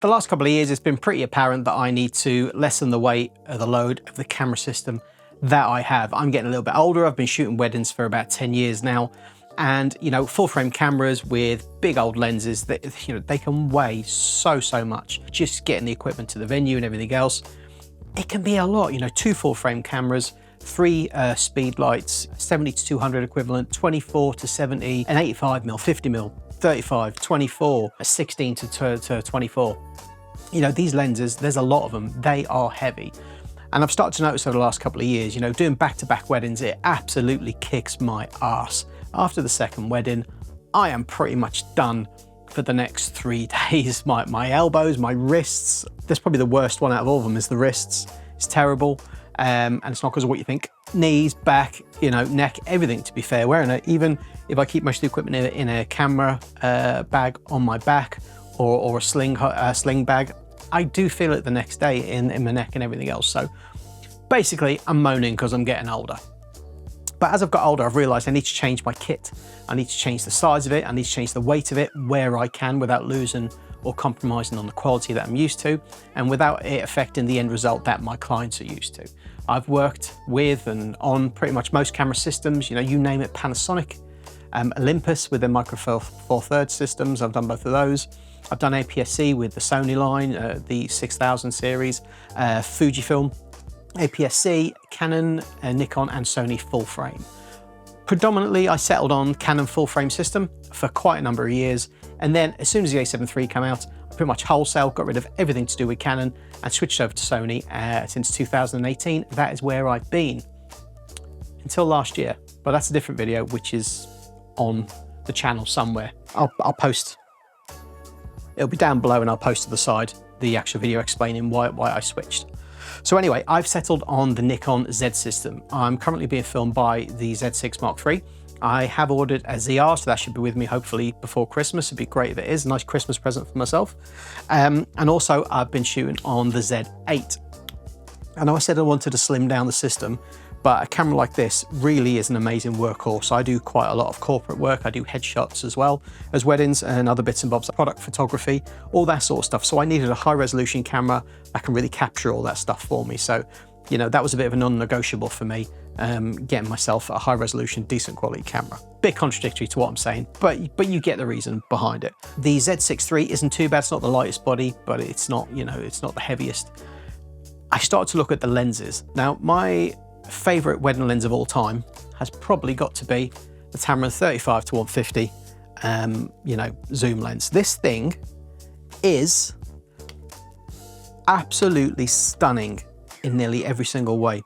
The last couple of years, it's been pretty apparent that I need to lessen the weight of the load of the camera system that I have. I'm getting a little bit older. I've been shooting weddings for about 10 years now. And, you know, full frame cameras with big old lenses that, you know, they can weigh so much. Just getting the equipment to the venue and everything else, it can be a lot. You know, 2 full frame cameras, 3 speed lights, 70 to 200 equivalent, 24 to 70, an 85mm, 50mm, 35, 24, a 16 to 24. You know, these lenses, there's a lot of them. They are heavy. And I've started to notice over the last couple of years, you know, doing back-to-back weddings, it absolutely kicks my ass. After the second wedding, I am pretty much done for the next 3 days. My elbows, my wrists, that's probably the worst one out of all of them is the wrists. It's terrible. And it's not because of what you think. Knees, back, you know, neck, everything, to be fair. Wearing it, even if I keep most of the equipment in a camera bag on my back or a sling bag, I do feel it the next day in my neck and everything else. So basically, I'm moaning because I'm getting older. But as I've got older, I've realized I need to change my kit. I need to change the size of it. I need to change the weight of it where I can without losing or compromising on the quality that I'm used to, and without it affecting the end result that my clients are used to. I've worked with and on pretty much most camera systems, you know, you name it, Panasonic, Olympus with their Micro Four Thirds systems. I've done both of those. I've done APS-C with the Sony line, the 6000 series, Fujifilm, APS-C, Canon, Nikon and Sony full frame. Predominantly, I settled on Canon full frame system for quite a number of years. And then as soon as the A7 III came out, I pretty much wholesale got rid of everything to do with Canon and switched over to Sony since 2018. That is where I've been until last year. But that's a different video, which is on the channel somewhere. I'll post, it'll be down below and I'll post to the side the actual video explaining why I switched. So anyway, I've settled on the Nikon Z system. I'm currently being filmed by the Z6 Mark III. I have ordered a ZR, so that should be with me hopefully before Christmas. It'd be great if it is, a nice Christmas present for myself. And also I've been shooting on the Z8. I know I said I wanted to slim down the system, but a camera like this really is an amazing workhorse. I do quite a lot of corporate work. I do headshots as well as weddings and other bits and bobs, product photography, all that sort of stuff. So I needed a high resolution camera that can really capture all that stuff for me. So, you know, that was a bit of a non-negotiable for me, getting myself a high resolution, decent quality camera. Bit contradictory to what I'm saying, but you get the reason behind it. The Z6 III isn't too bad. It's not the lightest body, but it's not, you know, it's not the heaviest. I started to look at the lenses. Now, my favorite wedding lens of all time has probably got to be the Tamron 35 to 150, you know, zoom lens. This thing is absolutely stunning in nearly every single way.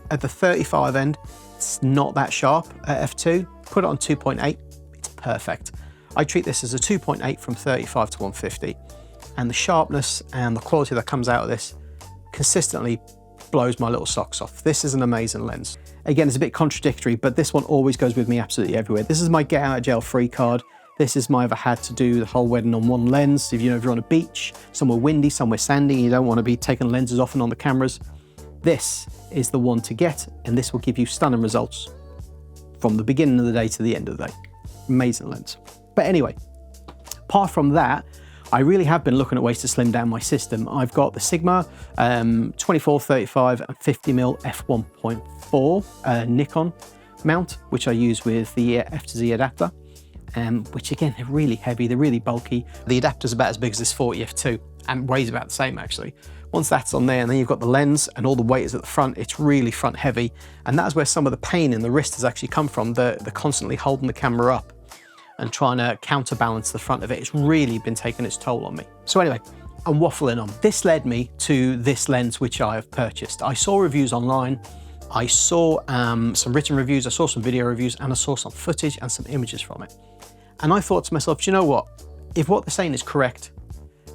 At the 35 end, it's not that sharp at f2. Put it on 2.8, it's perfect. I treat this as a 2.8 from 35 to 150, and the sharpness and the quality that comes out of this consistently blows my little socks off. This is an amazing lens. Again, it's a bit contradictory, but this one always goes with me absolutely everywhere. This is my get out of jail free card. This is my ever had to do the whole wedding on one lens. If you know, if you're on a beach, somewhere windy, somewhere sandy, you don't want to be taking lenses off and on the cameras, this is the one to get, and this will give you stunning results from the beginning of the day to the end of the day. Amazing lens. But anyway, apart from that, I really have been looking at ways to slim down my system. I've got the Sigma 24, 35 and 50mm f1.4 Nikon mount, which I use with the F to Z adapter, which again, they're really heavy, they're really bulky. The adapter's about as big as this 40 f2 and weighs about the same actually. Once that's on there, and then you've got the lens and all the weight is at the front, it's really front heavy. And that's where some of the pain in the wrist has actually come from. They're constantly holding the camera up and trying to counterbalance the front of it. It's really been taking its toll on me. So anyway, I'm waffling on. This led me to this lens, which I have purchased. I saw reviews online. I saw some written reviews, I saw some video reviews, and I saw some footage and some images from it. And I thought to myself, do you know what? If what they're saying is correct,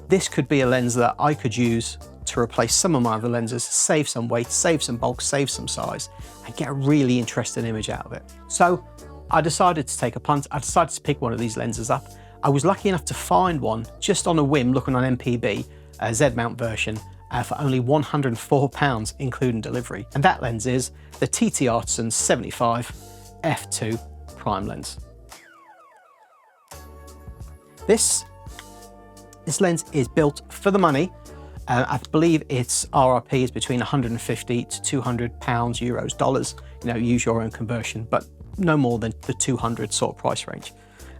this could be a lens that I could use to replace some of my other lenses, save some weight, save some bulk, save some size, and get a really interesting image out of it. So I decided to take a punt. I decided to pick one of these lenses up. I was lucky enough to find one just on a whim, looking on MPB, a Z mount version, for only £104, including delivery. And that lens is the TTArtisan 75 f2 prime lens. This This lens is built for the money. I believe its RRP is between 150 to 200 pounds, euros, dollars. You know, use your own conversion, but no more than the 200 sort of price range.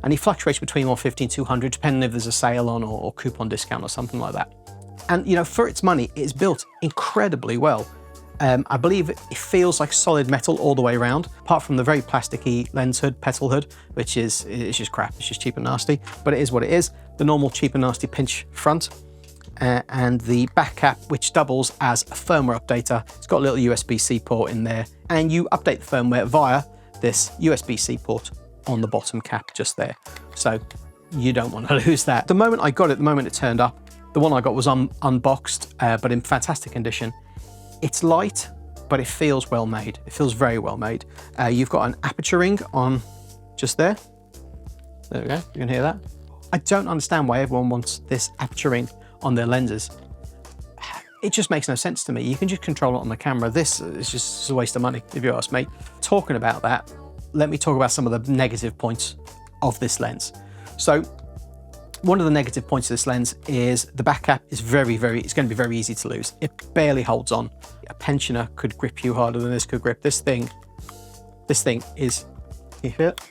And it fluctuates between 150 and 200, depending if there's a sale on or coupon discount or something like that. And you know, for its money, it's built incredibly well. I believe it feels like solid metal all the way around, apart from the very plasticky lens hood, petal hood, which is just crap. It's just cheap and nasty, but it is what it is. The normal cheap and nasty pinch front, and the back cap, which doubles as a firmware updater. It's got a little USB-C port in there, and you update the firmware via this USB-C port on the bottom cap just there. So you don't want to lose that. The moment I got it, the moment it turned up, the one I got was unboxed, but in fantastic condition. It's light, but it feels well made. It feels very well made. You've got an aperture ring on just there. There we go, you can hear that. I don't understand why everyone wants this aperture ring on their lenses. It just makes no sense to me. You can just control it on the camera. This is just a waste of money, if you ask me. Talking about that, let me talk about some of the negative points of this lens. So one of the negative points of this lens is the back cap is it's going to be very easy to lose. It barely holds on. A pensioner could grip you harder than this could grip. This thing is, you hear it?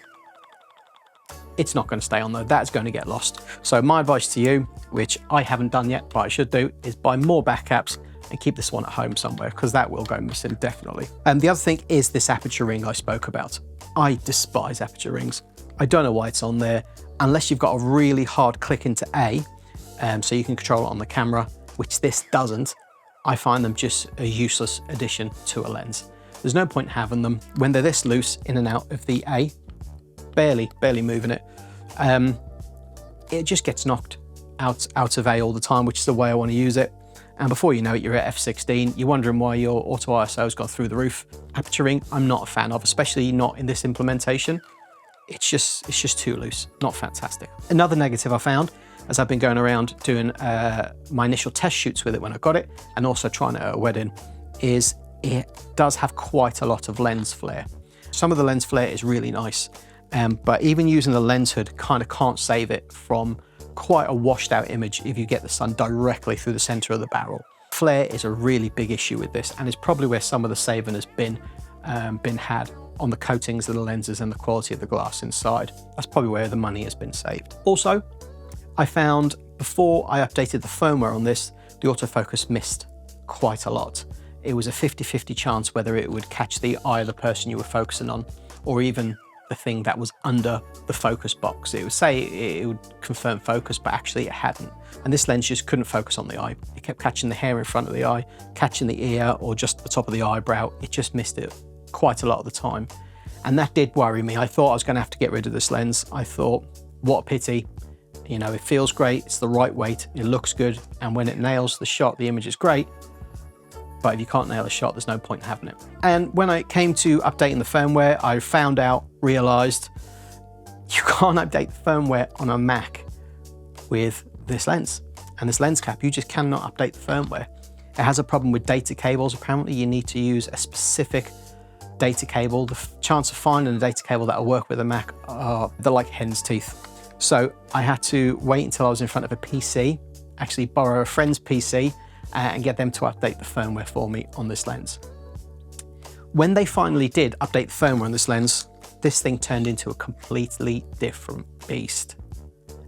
It's not going to stay on though. That's going to get lost. So my advice to you, which I haven't done yet, but I should do, is buy more back caps and keep this one at home somewhere, because that will go missing definitely. And the other thing is this aperture ring I spoke about. I despise aperture rings. I don't know why it's on there, unless you've got a really hard click into A, so you can control it on the camera, which this doesn't. I find them just a useless addition to a lens. There's no point having them when they're this loose in and out of the A, barely moving it. It just gets knocked out of A all the time, which is the way I want to use it. And before you know it, you're at f16. You're wondering why your auto ISO has gone through the roof. Aperture ring, I'm not a fan of, especially not in this implementation. It's just too loose, not fantastic. Another negative I found, as I've been going around doing my initial test shoots with it when I got it, and also trying it at a wedding, is it does have quite a lot of lens flare. Some of the lens flare is really nice, but even using the lens hood kind of can't save it from quite a washed out image if you get the sun directly through the center of the barrel. Flare is a really big issue with this, and it's probably where some of the saving has been had on the coatings of the lenses and the quality of the glass inside. That's probably where the money has been saved. Also, I found before I updated the firmware on this, the autofocus missed quite a lot. It was a 50-50 chance whether it would catch the eye of the person you were focusing on, or even the thing that was under the focus box. It would say it would confirm focus, but actually it hadn't. And this lens just couldn't focus on the eye. It kept catching the hair in front of the eye, catching the ear, or just the top of the eyebrow. It just missed it quite a lot of the time. And that did worry me. I thought I was going to have to get rid of this lens. I thought, what a pity. You know, it feels great, it's the right weight, it looks good, and when it nails the shot, the image is great. But if you can't nail a shot, there's no point in having it. And when I came to updating the firmware, I realized you can't update the firmware on a Mac with this lens and this lens cap. You just cannot update the firmware. It has a problem with data cables. Apparently you need to use a specific data cable. The chance of finding a data cable that will work with a Mac, they're like hen's teeth. So I had to wait until I was in front of a PC, actually borrow a friend's PC, and get them to update the firmware for me on this lens. When they finally did update the firmware on this lens, this thing turned into a completely different beast.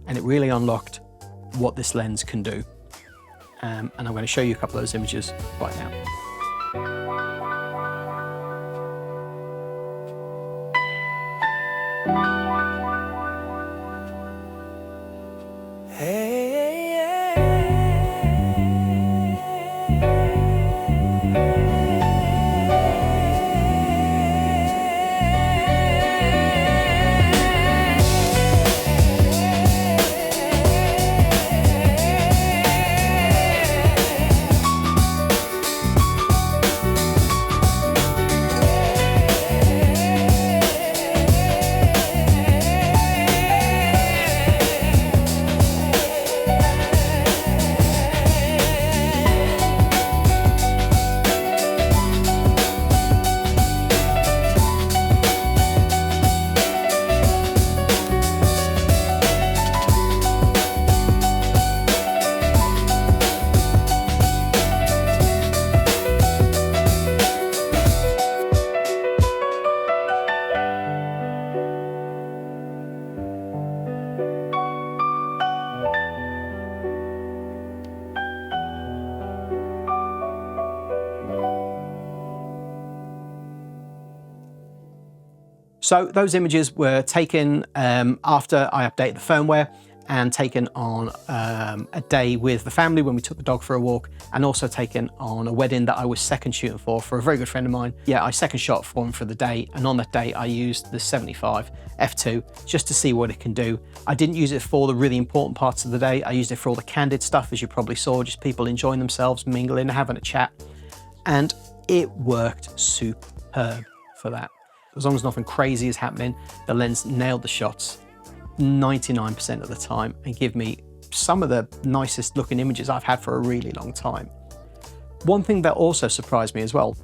And it really unlocked what this lens can do. And I'm going to show you a couple of those images right now. So those images were taken after I updated the firmware and taken on a day with the family when we took the dog for a walk, and also taken on a wedding that I was second shooting for a very good friend of mine. Yeah, I second shot for him for the day, and on that day I used the 75 f2 just to see what it can do. I didn't use it for the really important parts of the day. I used it for all the candid stuff, as you probably saw, just people enjoying themselves, mingling, having a chat, and it worked superb for that. As long as nothing crazy is happening, the lens nailed the shots 99% of the time and give me some of the nicest looking images I've had for a really long time. One thing that also surprised me as well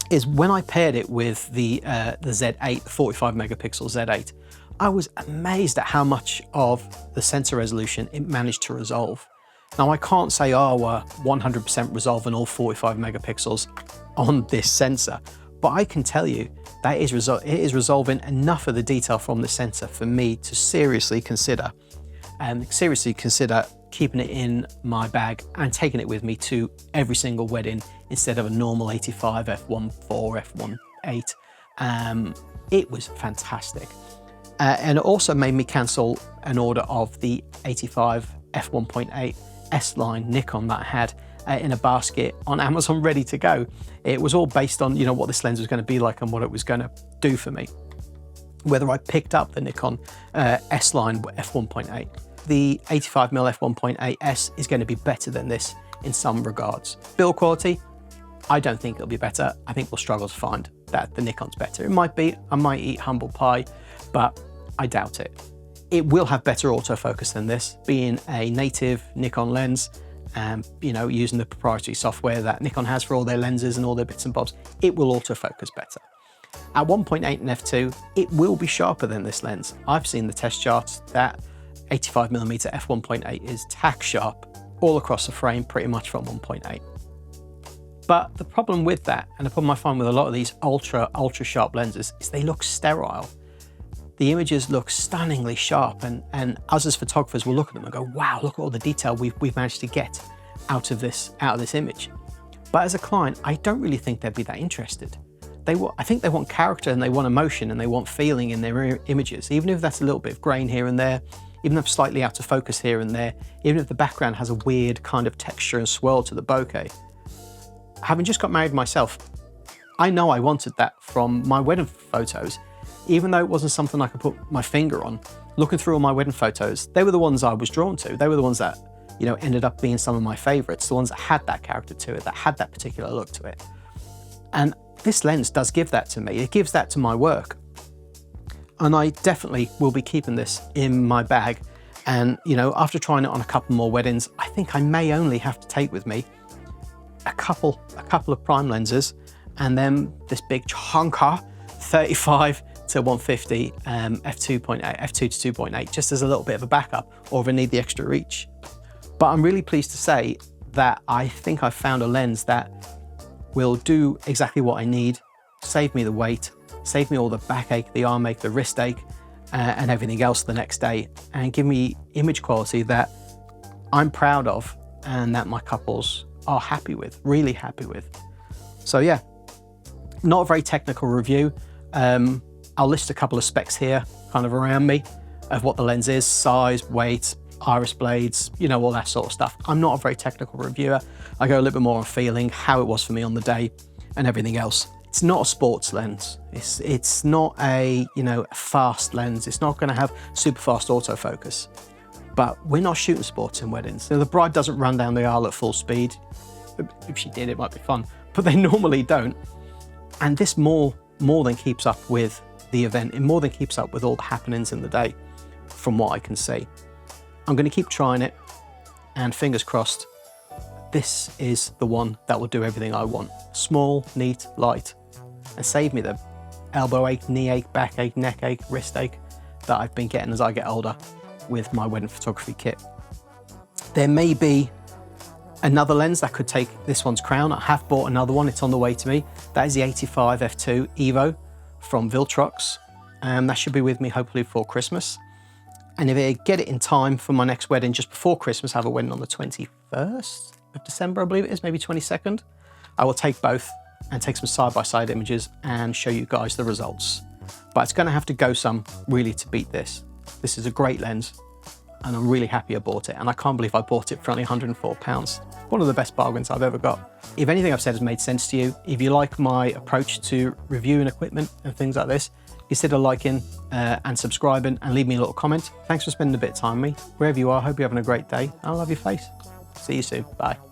is when I paired it with the Z8, the 45 megapixel Z8, I was amazed at how much of the sensor resolution it managed to resolve. Now I can't say, oh, 100% resolving all 45 megapixels on this sensor, but I can tell you that it is resolving enough of the detail from the sensor for me to seriously consider keeping it in my bag and taking it with me to every single wedding instead of a normal 85 f1.4, f1.8. It was fantastic. And it also made me cancel an order of the 85 f1.8 S-line Nikon that I had in a basket on Amazon ready to go. It was all based on, you know, what this lens was going to be like and what it was going to do for me. Whether I picked up the Nikon S-line f1.8. The 85mm f1.8S is going to be better than this in some regards. Build quality, I don't think it'll be better. I think we'll struggle to find that the Nikon's better. It might be, I might eat humble pie, but I doubt it. It will have better autofocus than this, being a native Nikon lens. You know, using the proprietary software that Nikon has for all their lenses and all their bits and bobs, it will autofocus better. At 1.8 and f2, it will be sharper than this lens. I've seen the test charts that 85mm f1.8 is tack sharp all across the frame, pretty much from 1.8. But the problem with that, and the problem I find with a lot of these ultra sharp lenses, is they look sterile. The images look stunningly sharp, and us as photographers will look at them and go, wow, look at all the detail we've managed to get out of this image. But as a client, I don't really think they'd be that interested. I think they want character and they want emotion and they want feeling in their images, even if that's a little bit of grain here and there, even if slightly out of focus here and there, even if the background has a weird kind of texture and swirl to the bokeh. Having just got married myself, I know I wanted that from my wedding photos. Even though it wasn't something I could put my finger on, looking through all my wedding photos, they were the ones I was drawn to. They were the ones that, you know, ended up being some of my favorites, the ones that had that character to it, that had that particular look to it. And this lens does give that to me. It gives that to my work. And I definitely will be keeping this in my bag. And, you know, after trying it on a couple more weddings, I think I may only have to take with me a couple of prime lenses, and then this big chonker 35 to 150 f2.8, f2 to 2.8, just as a little bit of a backup, or if I need the extra reach. But I'm really pleased to say that I think I've found a lens that will do exactly what I need, save me the weight, save me all the backache, the arm ache, the wrist ache, and everything else the next day, and give me image quality that I'm proud of and that my couples are happy with, really happy with. So yeah, not a very technical review. I'll list a couple of specs here kind of around me of what the lens is, size, weight, iris blades, you know, all that sort of stuff. I'm not a very technical reviewer. I go a little bit more on feeling, how it was for me on the day and everything else. It's not a sports lens. It's not a, you know, a fast lens. It's not going to have super fast autofocus. But we're not shooting sports in weddings. So the bride doesn't run down the aisle at full speed. If she did, it might be fun, but they normally don't. And this more than keeps up with the event. It more than keeps up with all the happenings in the day, from what I can see. I'm going to keep trying it, and fingers crossed, this is the one that will do everything I want. Small, neat, light, and save me the elbow ache, knee ache, back ache, neck ache, wrist ache that I've been getting as I get older with my wedding photography kit. There may be another lens that could take this one's crown. I have bought another one, it's on the way to me. That is the 85 f2 Evo from Viltrox. That should be with me hopefully before Christmas. And if I get it in time for my next wedding just before Christmas, I have a wedding on the 21st of December, I believe it is, maybe 22nd. I will take both and take some side-by-side images and show you guys the results. but it's gonna have to go some really to beat this. This is a great lens, and I'm really happy I bought it, and I can't believe I bought it for only £104. One of the best bargains I've ever got. If anything I've said has made sense to you, if you like my approach to reviewing equipment and things like this, consider liking and subscribing and leave me a little comment. Thanks for spending a bit of time with me. Wherever you are, I hope you're having a great day. I love your face. See you soon. Bye.